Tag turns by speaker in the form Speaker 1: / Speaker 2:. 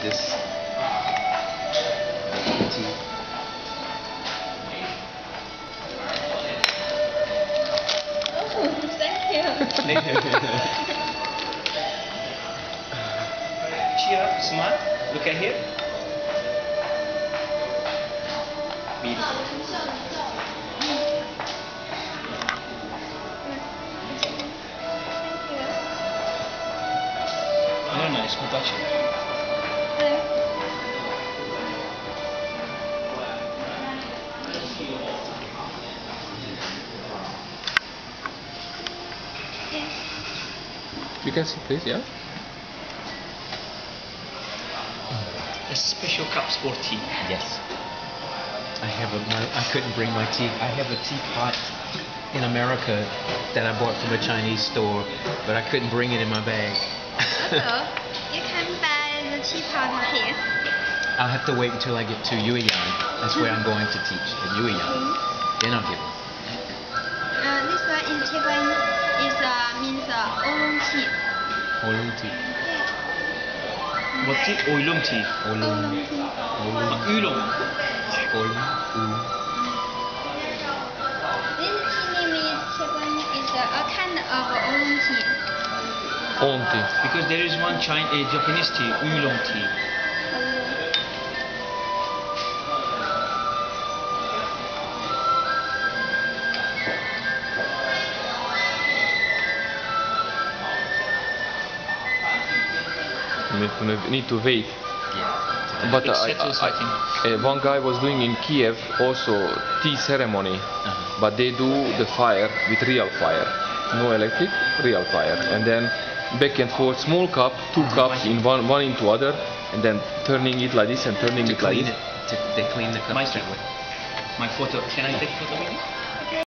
Speaker 1: this.
Speaker 2: Oh, thank you.
Speaker 1: Cheer up, smile. Look at here. Beautiful. Very nice, good touch.
Speaker 3: You can sit, please, yeah?
Speaker 1: A special cups for tea.
Speaker 4: Yes. I couldn't bring my tea. I have a teapot in America that I bought from a Chinese store, but I couldn't bring it in my bag.
Speaker 2: Also, you can buy the teapot here.
Speaker 4: I'll have to wait until I get to Yueyang. That's where I'm going to teach, at Yueyang. Then I'll give it.
Speaker 2: This one in Taiwan means oolong tea.
Speaker 4: Oolong tea.
Speaker 1: What tea? Oolong tea.
Speaker 4: Oolong.
Speaker 1: Oolong.
Speaker 4: Oolong.
Speaker 2: This tea name in Taiwan is a kind of oolong tea.
Speaker 3: Oolong tea.
Speaker 1: Because there is one Japanese tea, oolong tea.
Speaker 3: Need to wait.
Speaker 4: Yeah.
Speaker 3: But
Speaker 1: It settles, I think.
Speaker 3: one guy was doing in Kiev also tea ceremony, but they do the fire with real fire, no electric, real fire, and then back and forth, small cup, two cups in one into other, and then turning it like this and turning it like this.
Speaker 4: They clean the cups
Speaker 1: My
Speaker 4: that way.
Speaker 1: photo. Can I take photo with you?